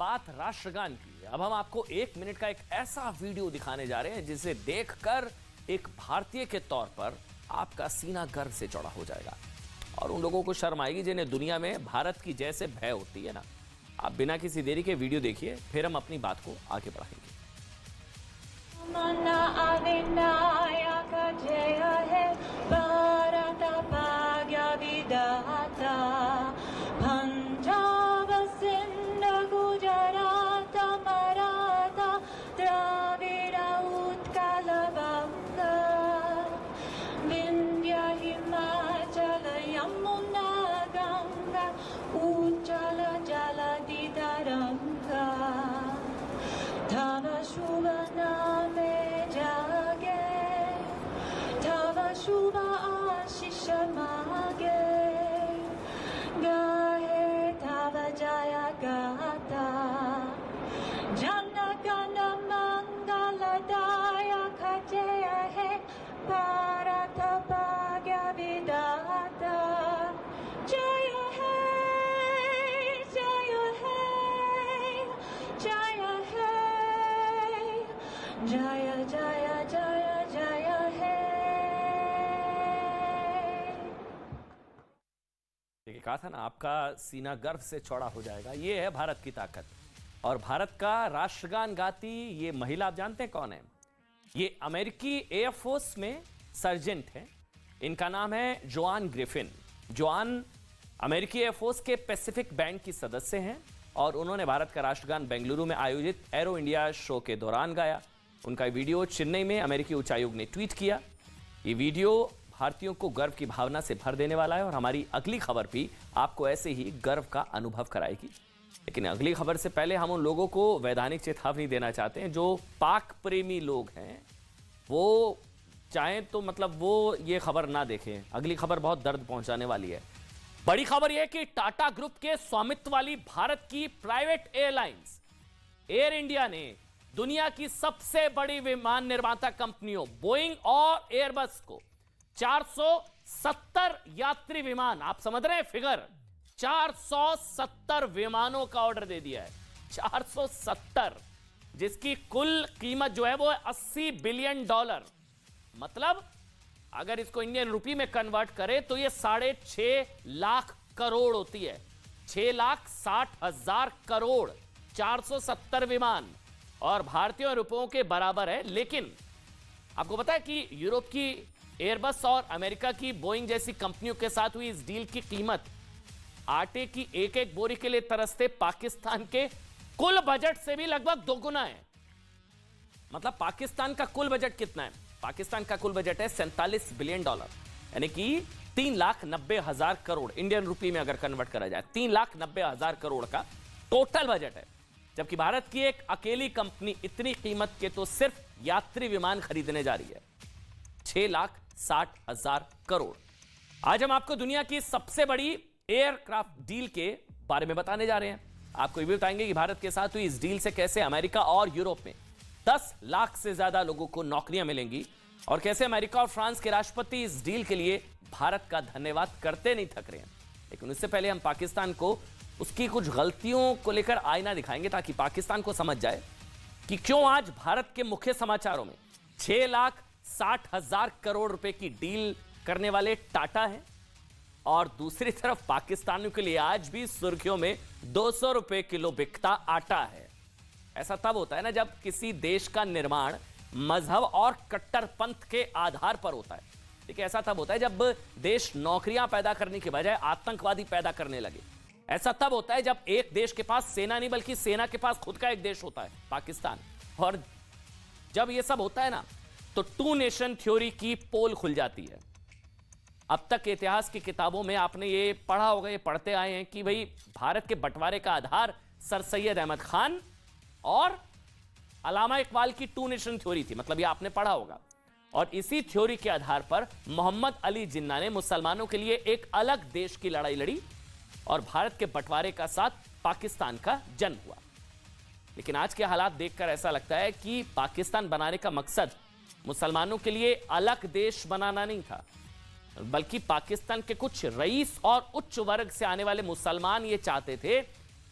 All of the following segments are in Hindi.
बात राष्ट्रगान की है। अब हम आपको 1 मिनट का एक ऐसा वीडियो दिखाने जा रहे हैं जिसे देखकर एक भारतीय के तौर पर आपका सीना गर्व से चौड़ा हो जाएगा और उन लोगों को शर्म आएगी जिन्हें दुनिया में भारत की जैसे भय होती है ना। आप बिना किसी देरी के वीडियो देखिए, फिर हम अपनी बात को आगे बढ़ाएंगे। शुभ नामे जागे, तव शुभ आशीष मागे, गाहे तव जय गाथा, जन गण मंगलदायक जय हे भारत भाग्य विधाता। जय हे, जय हे, जय हे, जय जय जय जय हे। देखिए, कहा था ना आपका सीना गर्व से चौड़ा हो जाएगा। ये है भारत की ताकत। और भारत का राष्ट्रगान गाती ये महिला आप जानते हैं कौन है? ये अमेरिकी एयरफोर्स में सर्जेंट है। इनका नाम है जोआन ग्रिफिन। जोआन अमेरिकी एयरफोर्स के पैसिफिक बैंड की सदस्य हैं और उन्होंने भारत का राष्ट्रगान बेंगलुरु में आयोजित एरो इंडिया शो के दौरान गाया। उनका वीडियो चेन्नई में अमेरिकी उच्चायोग ने ट्वीट किया। ये वीडियो भारतीयों को गर्व की भावना से भर देने वाला है और हमारी अगली खबर भी आपको ऐसे ही गर्व का अनुभव कराएगी। लेकिन अगली खबर से पहले हम उन लोगों को वैधानिक चेतावनी देना चाहते हैं जो पाक प्रेमी लोग हैं। वो चाहें तो मतलब वो ये खबर ना देखें। अगली खबर बहुत दर्द पहुंचाने वाली है। बड़ी खबर यह कि टाटा ग्रुप के स्वामित्व वाली भारत की प्राइवेट एयरलाइंस एयर इंडिया ने दुनिया की सबसे बड़ी विमान निर्माता कंपनियों बोइंग और एयरबस को 470 यात्री विमान, आप समझ रहे हैं फिगर, 470 विमानों का ऑर्डर दे दिया है। 470, जिसकी कुल कीमत जो है वो है $80 बिलियन। मतलब अगर इसको इंडियन रुपी में कन्वर्ट करें तो ये 6.5 लाख करोड़ होती है। 6,60,000 करोड़, 470 विमान और भारतीय रुपयों के बराबर है। लेकिन आपको पता है कि यूरोप की एयरबस और अमेरिका की बोइंग जैसी कंपनियों के साथ हुई इस डील की कीमत आटे की एक एक बोरी के लिए तरसते पाकिस्तान के कुल बजट से भी लगभग दोगुना है। मतलब पाकिस्तान का कुल बजट कितना है? पाकिस्तान का कुल बजट है $47 बिलियन, यानी कि 3,90,000 करोड़। इंडियन रुपी में अगर कन्वर्ट करा जाए 3,90,000 करोड़ का टोटल बजट है। जबकि भारत की एक अकेली कंपनी इतनी कीमत के तो सिर्फ यात्री विमान खरीदने जा रही है, 6,60,000 करोड़। आज हम आपको दुनिया की सबसे बड़ी एयरक्राफ्ट डील के बारे में बताने जा रहे हैं। आपको ये भी बताएंगे कि भारत के साथ हुई इस डील से कैसे अमेरिका और यूरोप में 10 लाख से ज्यादा लोगों को नौकरियां मिलेंगी और कैसे अमेरिका और फ्रांस के राष्ट्रपति इस डील के लिए भारत का धन्यवाद करते नहीं थक रहे हैं। लेकिन उससे पहले हम पाकिस्तान को उसकी कुछ गलतियों को लेकर आईना दिखाएंगे ताकि पाकिस्तान को समझ जाए कि क्यों आज भारत के मुख्य समाचारों में 6,60,000 करोड़ रुपए की डील करने वाले टाटा हैं और दूसरी तरफ पाकिस्तानियों के लिए आज भी सुर्खियों में 200 रुपए किलो बिकता आटा है। ऐसा तब होता है ना जब किसी देश का निर्माण मजहब और कट्टरपंथ के आधार पर होता है। देखिए, ऐसा तब होता है जब देश नौकरियां पैदा करने के बजाय आतंकवादी पैदा करने लगे। ऐसा तब होता है जब एक देश के पास सेना नहीं बल्कि सेना के पास खुद का एक देश होता है, पाकिस्तान। और जब यह सब होता है ना तो 2 नेशन थ्योरी की पोल खुल जाती है। अब तक इतिहास की किताबों में आपने ये पढ़ा होगा, ये पढ़ते आए हैं कि भाई भारत के बंटवारे का आधार सर सैयद अहमद खान और अलामा इकबाल की 2 नेशन थ्योरी थी। मतलब ये आपने पढ़ा होगा। और इसी थ्योरी के आधार पर मोहम्मद अली जिन्ना ने मुसलमानों के लिए एक अलग देश की लड़ाई लड़ी और भारत के बंटवारे का साथ पाकिस्तान का जन्म हुआ। लेकिन आज के हालात देखकर ऐसा लगता है कि पाकिस्तान बनाने का मकसद मुसलमानों के लिए अलग देश बनाना नहीं था, बल्कि पाकिस्तान के कुछ रईस और उच्च वर्ग से आने वाले मुसलमान ये चाहते थे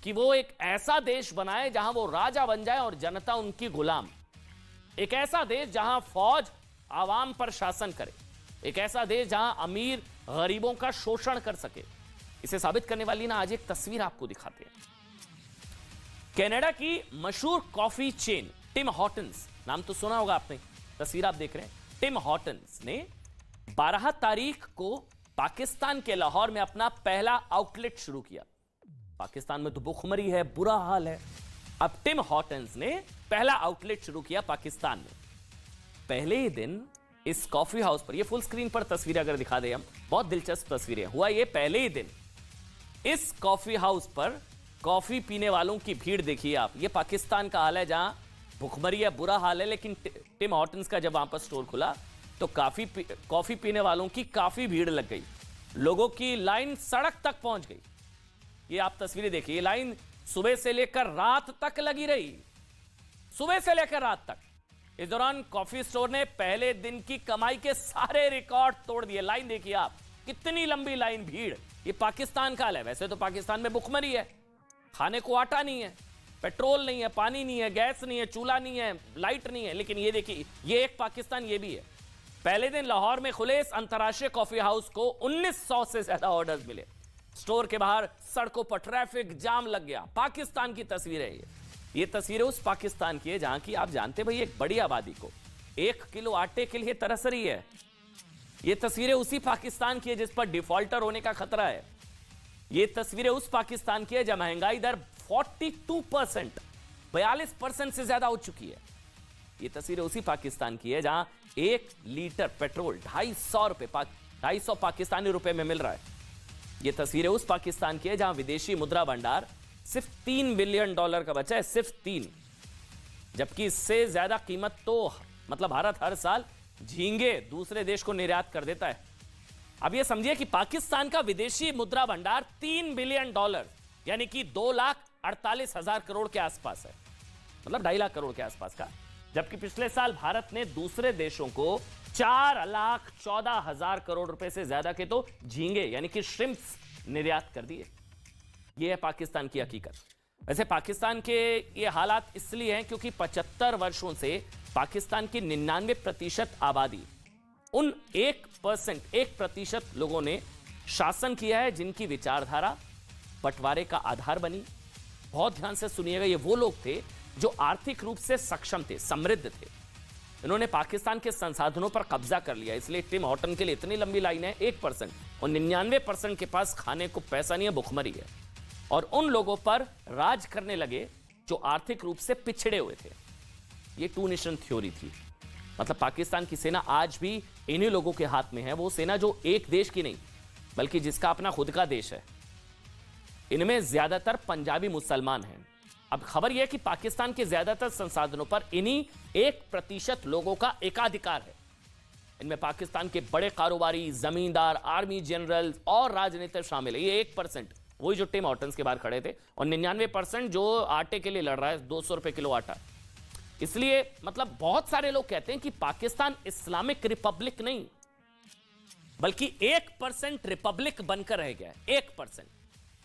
कि वो एक ऐसा देश बनाए जहां वो राजा बन जाए और जनता उनकी गुलाम। एक ऐसा देश जहां फौज आवाम पर शासन करे। एक ऐसा देश जहां अमीर गरीबों का शोषण कर सके। इसे साबित करने वाली ना आज एक तस्वीर आपको दिखाते हैं। कनाडा की मशहूर कॉफी चेन टिम हॉर्टन्स, नाम तो सुना होगा आपने, तस्वीर आप देख रहे हैं। टिम हॉर्टन्स ने 12 तारीख को पाकिस्तान के लाहौर में अपना पहला आउटलेट शुरू किया। पाकिस्तान में तो भुखमरी है, बुरा हाल है। अब टिम हॉर्टन्स ने पहला आउटलेट शुरू किया पाकिस्तान में। पहले ही दिन इस कॉफी हाउस पर, ये फुल स्क्रीन पर तस्वीर अगर दिखा दें हम, बहुत दिलचस्प तस्वीरें। हुआ ये पहले ही दिन इस कॉफी हाउस पर कॉफी पीने वालों की भीड़ देखिए आप। ये पाकिस्तान का हाल है जहां भुखमरी है, बुरा हाल है, लेकिन टिम हॉर्टन्स का जब वहां पर स्टोर खुला तो कॉफी पीने वालों की काफी भीड़ लग गई। लोगों की लाइन सड़क तक पहुंच गई। ये आप तस्वीरें देखिए, ये लाइन सुबह से लेकर रात तक लगी रही, सुबह से लेकर रात तक। इस दौरान कॉफी स्टोर ने पहले दिन की कमाई के सारे रिकॉर्ड तोड़ दिए। लाइन देखिए आप, कितनी लंबी लाइन, भीड़। ये पाकिस्तान का हाल है। वैसे तो पाकिस्तान में भुखमरी है, खाने को आटा नहीं है, पेट्रोल नहीं है, पानी नहीं है, गैस नहीं है, चूल्हा नहीं है, लाइट नहीं है। लेकिन ये देखिए, ये एक पाकिस्तान ये भी है। पहले दिन लाहौर में खुले इस अंतर्राष्ट्रीय कॉफी हाउस को 1900 से ज्यादा ऑर्डर्स मिले। स्टोर के बाहर सड़कों पर ट्रैफिक जाम लग गया। पाकिस्तान की तस्वीर है ये तस्वीरें उस पाकिस्तान की है जहां की आप जानते भाई एक बड़ी आबादी को 1 किलो आटे के लिए तरस रही है। ये तस्वीरें उसी पाकिस्तान की है जिस पर डिफॉल्टर होने का खतरा है। ये तस्वीरें उस पाकिस्तान की है जहां महंगाई दर 42%, 42% से ज्यादा हो चुकी है। ये तस्वीरें उसी पाकिस्तान की है जहां 1 लीटर पेट्रोल 250 रुपए 250 पाकिस्तानी रुपए में मिल रहा है। ये तस्वीरें उस पाकिस्तान की है जहां विदेशी मुद्रा भंडार सिर्फ $3 बिलियन का बचा है, सिर्फ 3। जबकि इससे ज्यादा कीमत तो मतलब भारत हर साल झींगे दूसरे देश को निर्यात कर देता है। अब ये समझिए कि पाकिस्तान का विदेशी मुद्रा भंडार $3 बिलियन यानी कि 2,48,000 करोड़ के आसपास है, मतलब 2.5 लाख करोड़ के आसपास का। जबकि पिछले साल भारत ने दूसरे देशों को 4,14,000 करोड़ रुपए से ज्यादा के तो झींगे यानी कि श्रिम्प्स निर्यात कर दिए। यह है पाकिस्तान की हकीकत। वैसे पाकिस्तान के ये हालात इसलिए हैं क्योंकि 75 वर्षों से पाकिस्तान की 99% आबादी, उन 1% लोगों ने शासन किया है जिनकी विचारधारा बंटवारे का आधार बनी। बहुत ध्यान से सुनिएगा, ये वो लोग थे जो आर्थिक रूप से सक्षम थे, समृद्ध थे। इन्होंने पाकिस्तान के संसाधनों पर कब्जा कर लिया। इसलिए टिम हॉर्टन के लिए इतनी लंबी लाइन है 1%, और 99% के पास खाने को पैसा नहीं है, भुखमरी है। और उन लोगों पर राज करने लगे जो आर्थिक रूप से पिछड़े हुए थे। ये टू नेशन थ्योरी थी। मतलब पाकिस्तान की सेना आज भी इन्हीं लोगों के हाथ में है। वो सेना जो एक देश की नहीं बल्कि जिसका अपना खुद का देश है। इनमें ज्यादातर पंजाबी मुसलमान हैं। अब खबर यह है कि पाकिस्तान के ज्यादातर संसाधनों पर इन्हीं 1% लोगों का एकाधिकार है। इनमें पाकिस्तान के बड़े कारोबारी, जमींदार, आर्मी जनरल और राजनेता शामिल है। ये 1% वही जो टिम हॉर्टन्स के बाहर खड़े थे, और 99% जो आटे के लिए लड़ रहा है, 200 रुपए किलो आटा। इसलिए मतलब बहुत सारे लोग कहते हैं कि पाकिस्तान इस्लामिक रिपब्लिक नहीं बल्कि 1% रिपब्लिक बनकर रह गया है। 1%,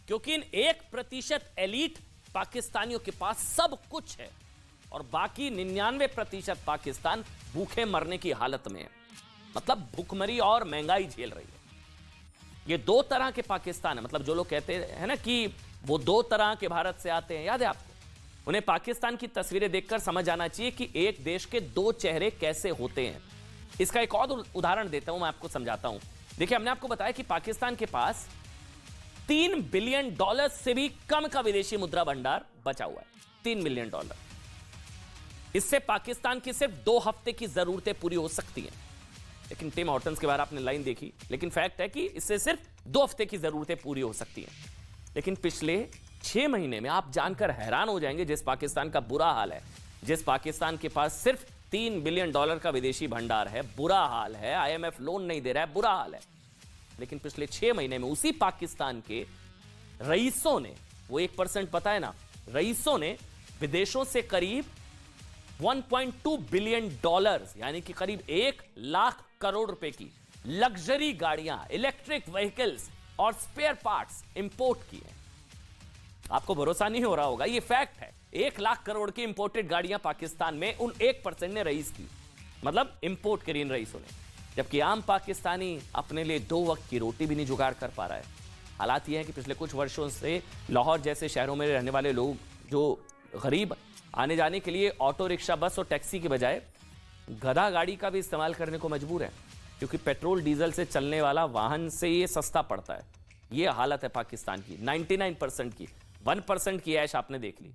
क्योंकि इन 1% एलीट पाकिस्तानियों के पास सब कुछ है और बाकी 99% पाकिस्तान भूखे मरने की हालत में है। मतलब भूखमरी और महंगाई झेल रही है। ये 2 तरह के पाकिस्तान है। मतलब जो लोग कहते हैं ना कि वो 2 तरह के भारत से आते हैं, याद है आपको? उन्हें पाकिस्तान की तस्वीरें देखकर समझ आना चाहिए कि एक देश के 2 चेहरे कैसे होते हैं। इसका एक और उदाहरण देता हूं, मैं आपको समझाता हूं। देखिए, हमने आपको बताया कि पाकिस्तान के पास $3 बिलियन से भी कम का विदेशी मुद्रा भंडार बचा हुआ है। $3 बिलियन। इससे पाकिस्तान की सिर्फ 2 हफ्ते की जरूरतें पूरी हो सकती हैं। लेकिन टिम हॉर्टन्स के बारे में आपने लाइन देखी, लेकिन फैक्ट है कि इससे सिर्फ 2 हफ्ते की जरूरतें पूरी हो सकती हैं। लेकिन पिछले 6 महीने में आप जानकर हैरान हो जाएंगे जिस पाकिस्तान का बुरा हाल है, जिस पाकिस्तान के पास सिर्फ $3 बिलियन का विदेशी भंडार है, बुरा हाल है, IMF लोन नहीं दे रहा है, बुरा हाल है। लेकिन पिछले 6 महीने में उसी पाकिस्तान के रईसों ने, वो 1% पता है ना, रईसों ने विदेशों से करीब $1.2 बिलियन यानी कि करीब 1 लाख करोड़ रुपए की लग्जरी गाड़ियां, इलेक्ट्रिक व्हीकल्स और स्पेयर पार्ट्स इंपोर्ट किए। आपको भरोसा नहीं हो रहा होगा, ये फैक्ट है। 1 लाख करोड़ की इंपोर्टेड गाड़ियां पाकिस्तान में उन 1% ने रईस की, मतलब इंपोर्ट करी इन रईसों ने, जबकि आम पाकिस्तानी अपने लिए 2 वक्त की रोटी भी नहीं जुगाड़ कर पा रहा है। हालात ये है कि पिछले कुछ वर्षों से लाहौर जैसे शहरों में रहने वाले लोग जो गरीब आने जाने के लिए ऑटो रिक्शा, बस और टैक्सी की बजाय गधा गाड़ी का भी इस्तेमाल करने को मजबूर है, क्योंकि पेट्रोल डीजल से चलने वाला वाहन से ये सस्ता पड़ता है। ये हालत है पाकिस्तान की। 99% की, 1% की ऐश आपने देख ली।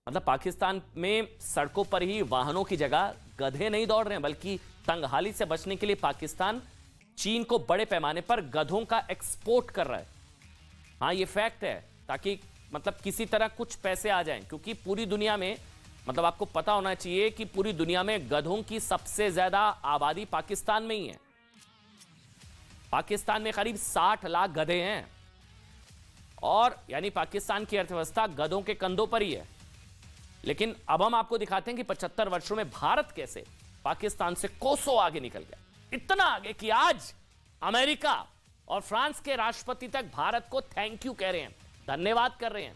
मतलब पाकिस्तान में सड़कों पर ही वाहनों की जगह गधे नहीं दौड़ रहे हैं, बल्कि तंगहाली से बचने के लिए पाकिस्तान चीन को बड़े पैमाने पर गधों का एक्सपोर्ट कर रहा है। हाँ, ये फैक्ट है, ताकि मतलब किसी तरह कुछ पैसे आ जाएं, क्योंकि पूरी दुनिया में, मतलब आपको पता होना चाहिए कि पूरी दुनिया में गधों की सबसे ज्यादा आबादी पाकिस्तान में ही है। पाकिस्तान में करीब 60 लाख गधे हैं, और यानी पाकिस्तान की अर्थव्यवस्था गधों के कंधों पर ही है। लेकिन अब हम आपको दिखाते हैं कि 75 वर्षों में भारत कैसे पाकिस्तान से कोसों आगे निकल गया, इतना आगे कि आज अमेरिका और फ्रांस के राष्ट्रपति तक भारत को थैंक यू कह रहे हैं, धन्यवाद कर रहे हैं,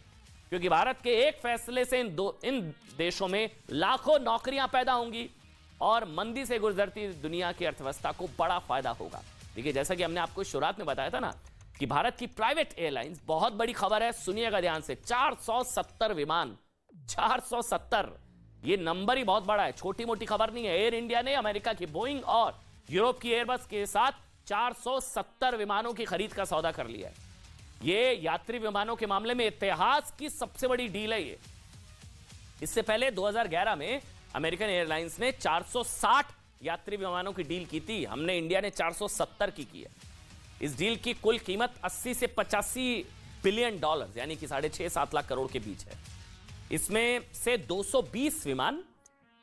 क्योंकि भारत के एक फैसले से इन देशों में लाखों नौकरियां पैदा होंगी और मंदी से गुजरती दुनिया की अर्थव्यवस्था को बड़ा फायदा होगा। देखिए, जैसा कि हमने आपको शुरुआत में बताया था ना कि भारत की प्राइवेट एयरलाइंस, बहुत बड़ी खबर है, सुनिएगा ध्यान से, 470 विमान, 470, ये नंबर ही बहुत बड़ा है, छोटी मोटी खबर नहीं है। एयर इंडिया ने अमेरिका की बोइंग और यूरोप की एयरबस के साथ 470 विमानों की खरीद का सौदा कर लिया है। ये यात्री विमानों के मामले में इतिहास की सबसे बड़ी डील है। ये इससे पहले 2011 में अमेरिकन एयरलाइंस ने 460 यात्री विमानों की डील की थी, हमने इंडिया ने 470 की है। इस डील की कुल कीमत 80 से 85 बिलियन डॉलर, यानी कि 6.5-7 लाख करोड़ के बीच है। इसमें से 220 विमान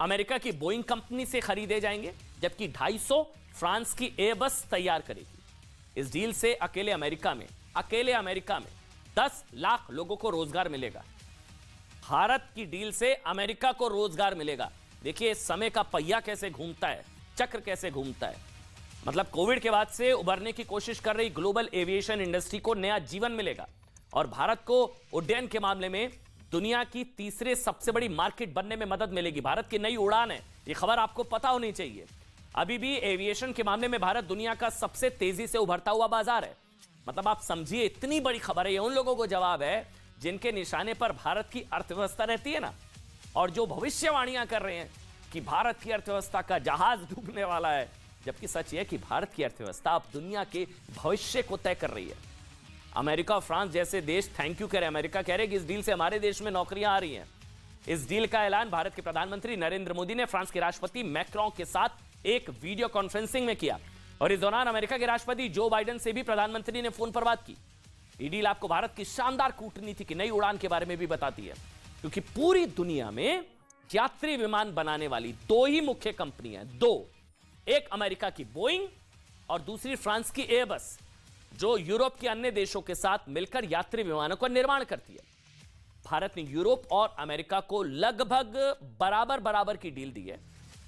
अमेरिका की बोइंग कंपनी से खरीदे जाएंगे, जबकि 250 फ्रांस की एयरबस तैयार करेगी। इस डील से अकेले अमेरिका में 10 लाख लोगों को रोजगार मिलेगा। भारत की डील से अमेरिका को रोजगार मिलेगा। देखिए, समय का पहिया कैसे घूमता है, चक्र कैसे घूमता है। मतलब कोविड के बाद से उभरने की कोशिश कर रही ग्लोबल एविएशन इंडस्ट्री को नया जीवन मिलेगा, और भारत को उड्डयन के मामले में दुनिया की तीसरे सबसे बड़ी मार्केट बनने में मदद मिलेगी। भारत की नई उड़ान है, यह खबर आपको पता होनी चाहिए। अभी भी एविएशन के मामले में भारत दुनिया का सबसे तेजी से उभरता हुआ बाजार है। मतलब आप समझिए, इतनी बड़ी खबर है। ये उन लोगों को जवाब है जिनके निशाने पर भारत की अर्थव्यवस्था रहती है ना, और जो भविष्यवाणियां कर रहे हैं कि भारत की अर्थव्यवस्था का जहाज डूबने वाला है, जबकि सच यह है कि भारत की अर्थव्यवस्था अब दुनिया के भविष्य को तय कर रही है। अमेरिका और फ्रांस जैसे देश थैंक यू कह रहे हैं। अमेरिका कह रहे हैं कि इस डील से हमारे देश में नौकरियां आ रही हैं। इस डील का ऐलान भारत के प्रधानमंत्री नरेंद्र मोदी ने फ्रांस के राष्ट्रपति मैक्रों के साथ एक वीडियो कॉन्फ्रेंसिंग में किया, और इस दौरान अमेरिका के राष्ट्रपति जो बाइडेन से भी प्रधानमंत्री ने फोन पर बात की। ये डील आपको भारत की शानदार कूटनीति की नई उड़ान के बारे में भी बताती है, क्योंकि पूरी दुनिया में यात्री विमान बनाने वाली 2 ही मुख्य कंपनियां, 2, एक अमेरिका की बोइंग और दूसरी फ्रांस की एयरबस, जो यूरोप के अन्य देशों के साथ मिलकर यात्री विमानों का निर्माण करती है। भारत ने यूरोप और अमेरिका को लगभग बराबर की डील दी है,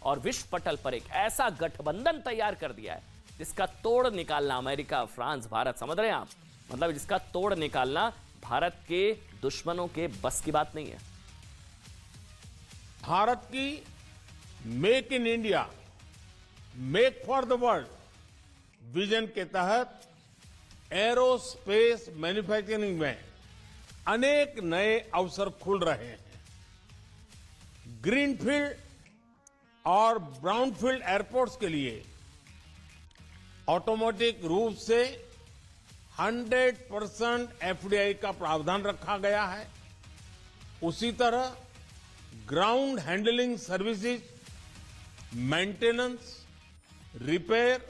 और विश्व पटल पर एक ऐसा गठबंधन तैयार कर दिया है जिसका तोड़ निकालना अमेरिका, फ्रांस, भारत, समझ रहे हैं आप, मतलब जिसका तोड़ निकालना भारत के दुश्मनों के बस की बात नहीं है। भारत की make in India, make for the world vision के तहत एरोस्पेस मैन्युफैक्चरिंग में अनेक नए अवसर खुल रहे हैं। ग्रीनफील्ड और ब्राउनफील्ड एयरपोर्ट्स के लिए ऑटोमेटिक रूप से 100% एफडीआई का प्रावधान रखा गया है। उसी तरह ground handling services, maintenance, repair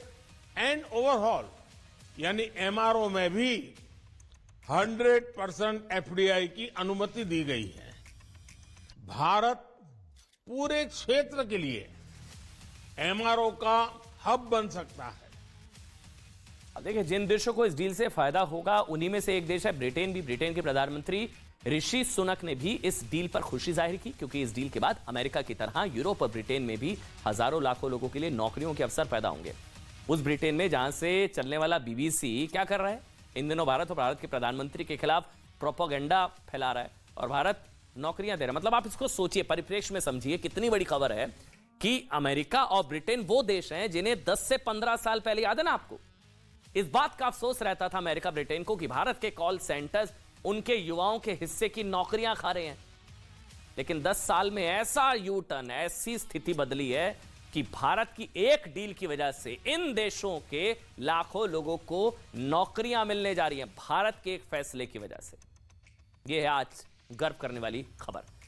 and overhaul यानी एमआरओ में भी 100% एफडीआई की अनुमति दी गई है। भारत पूरे क्षेत्र के लिए एमआरओ का हब बन सकता है। अब देखिए, जिन देशों को इस डील से फायदा होगा उन्हीं में से एक देश है ब्रिटेन भी। ब्रिटेन के प्रधानमंत्री ऋषि सुनक ने भी इस डील पर खुशी जाहिर की, क्योंकि इस डील के बाद अमेरिका की तरह यूरोप और ब्रिटेन में भी हजारों लाखों लोगों के लिए नौकरियों के अवसर पैदा होंगे। उस ब्रिटेन में जहां से चलने वाला बीबीसी क्या कर रहा है, इन दिनों भारत और भारत के प्रधानमंत्री के खिलाफ प्रोपेगेंडा फैला रहा है और भारत नौकरियां दे रहा है। मतलब आप इसको सोचिए, परिप्रेक्ष्य में समझिए, कितनी बड़ी खबर है कि अमेरिका और ब्रिटेन वो देश हैं जिन्हें 10 से 15 साल पहले, याद है ना आपको, इस बात का अफसोस रहता था अमेरिका ब्रिटेन को कि भारत के कॉल सेंटर्स उनके युवाओं के हिस्से की नौकरियां खा रहे हैं। लेकिन 10 साल में ऐसा यू टर्न, ऐसी स्थिति बदली है कि भारत की एक डील की वजह से इन देशों के लाखों लोगों को नौकरियां मिलने जा रही हैं, भारत के एक फैसले की वजह से। यह है आज गर्व करने वाली खबर।